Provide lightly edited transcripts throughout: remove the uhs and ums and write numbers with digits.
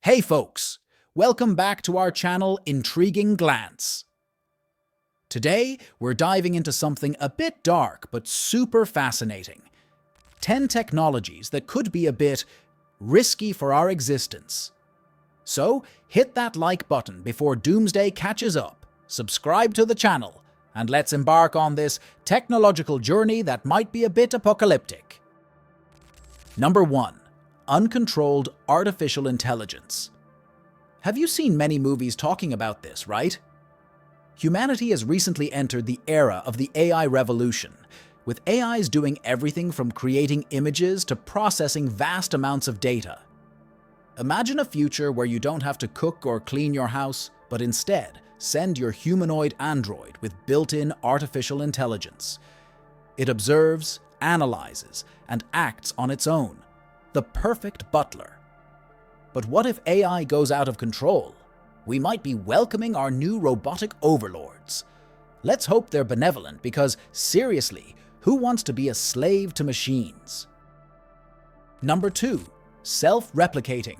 Hey folks, welcome back to our channel Intriguing Glance. Today, we're diving into something a bit dark but super fascinating. 10 technologies that could be a bit risky for our existence. So, hit that like button before doomsday catches up, subscribe to the channel, and let's embark on this technological journey that might be a bit apocalyptic. Number 1. Uncontrolled artificial intelligence. Have you seen many movies talking about this, right? Humanity has recently entered the era of the AI revolution, with AIs doing everything from creating images to processing vast amounts of data. Imagine a future where you don't have to cook or clean your house, but instead send your humanoid android with built-in artificial intelligence. It observes, analyzes, and acts on its own. The perfect butler. But what if AI goes out of control? We might be welcoming our new robotic overlords. Let's hope they're benevolent because, seriously, who wants to be a slave to machines? Number 2. Self-replicating.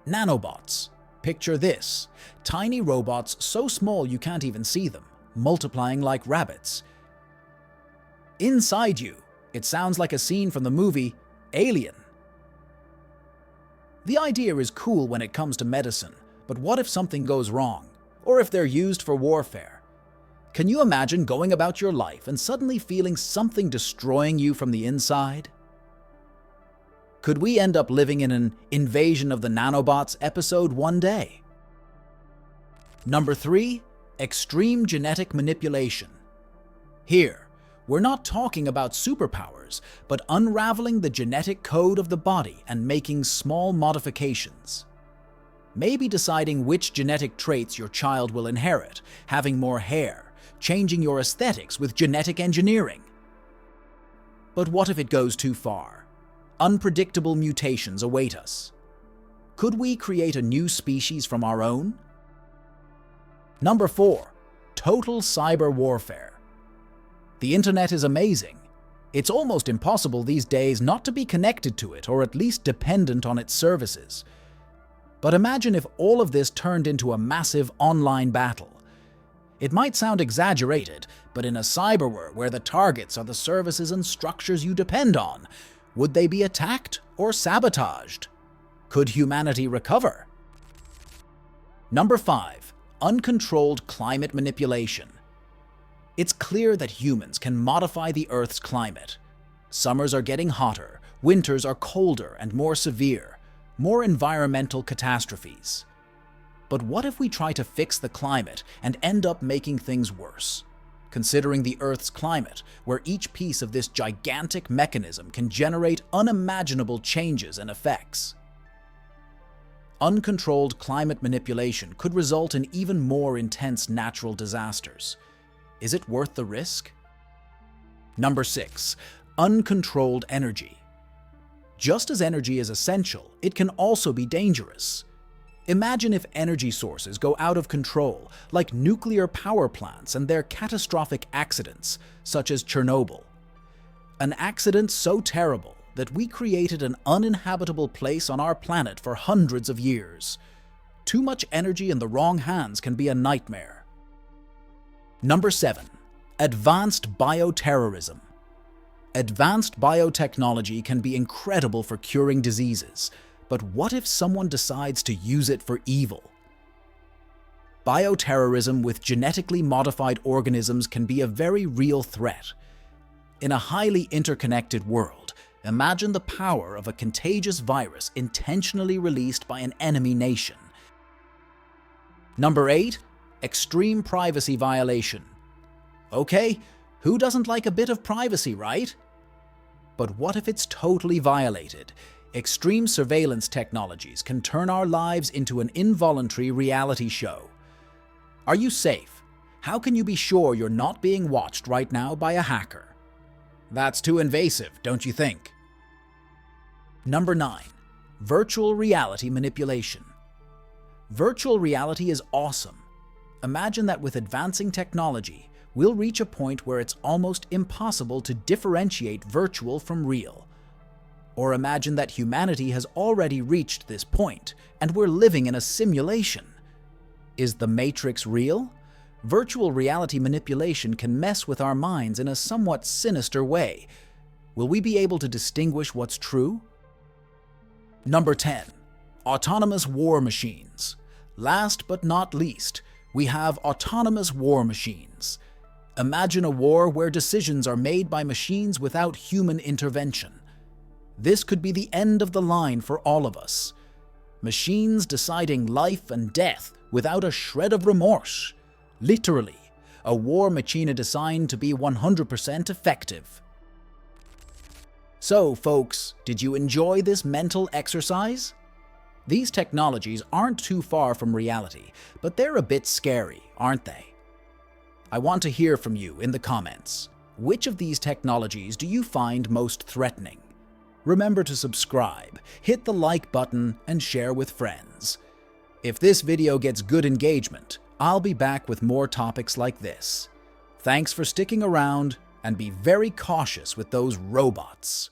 Nanobots. Picture this. Tiny robots so small you can't even see them, multiplying like rabbits. Inside you, it sounds like a scene from the movie Alien. The idea is cool when it comes to medicine, but what if something goes wrong? Or if they're used for warfare? Can you imagine going about your life and suddenly feeling something destroying you from the inside? Could we end up living in an Invasion of the Nanobots episode one day? Number 3. Extreme genetic manipulation. Here, we're not talking about superpowers, but unraveling the genetic code of the body and making small modifications. Maybe deciding which genetic traits your child will inherit, having more hair, changing your aesthetics with genetic engineering. But what if it goes too far? Unpredictable mutations await us. Could we create a new species from our own? Number 4. Total cyber warfare. The internet is amazing. It's almost impossible these days not to be connected to it or at least dependent on its services. But imagine if all of this turned into a massive online battle. It might sound exaggerated, but in a cyber war where the targets are the services and structures you depend on, would they be attacked or sabotaged? Could humanity recover? Number 5. Uncontrolled climate manipulation. It's clear that humans can modify the Earth's climate. Summers are getting hotter, winters are colder and more severe, more environmental catastrophes. But what if we try to fix the climate and end up making things worse? Considering the Earth's climate, where each piece of this gigantic mechanism can generate unimaginable changes and effects. Uncontrolled climate manipulation could result in even more intense natural disasters. Is it worth the risk? Number 6. Uncontrolled energy. Just as energy is essential, it can also be dangerous. Imagine if energy sources go out of control, like nuclear power plants and their catastrophic accidents, such as Chernobyl. An accident so terrible that we created an uninhabitable place on our planet for hundreds of years. Too much energy in the wrong hands can be a nightmare. Number 7. Advanced bioterrorism. Advanced biotechnology can be incredible for curing diseases, but what if someone decides to use it for evil? Bioterrorism with genetically modified organisms can be a very real threat. In a highly interconnected world, imagine the power of a contagious virus intentionally released by an enemy nation. Number 8. Extreme privacy violation. Okay, who doesn't like a bit of privacy, right? But what if it's totally violated? Extreme surveillance technologies can turn our lives into an involuntary reality show. Are you safe? How can you be sure you're not being watched right now by a hacker? That's too invasive, don't you think? Number 9. Virtual reality manipulation. Virtual reality is awesome. Imagine that with advancing technology, we'll reach a point where it's almost impossible to differentiate virtual from real. Or imagine that humanity has already reached this point, and we're living in a simulation. Is the Matrix real? Virtual reality manipulation can mess with our minds in a somewhat sinister way. Will we be able to distinguish what's true? Number 10. Autonomous war machines. Last but not least, we have autonomous war machines. Imagine a war where decisions are made by machines without human intervention. This could be the end of the line for all of us. Machines deciding life and death without a shred of remorse. Literally, a war machine designed to be 100% effective. So, folks, did you enjoy this mental exercise? These technologies aren't too far from reality, but they're a bit scary, aren't they? I want to hear from you in the comments. Which of these technologies do you find most threatening? Remember to subscribe, hit the like button, and share with friends. If this video gets good engagement, I'll be back with more topics like this. Thanks for sticking around, and be very cautious with those robots.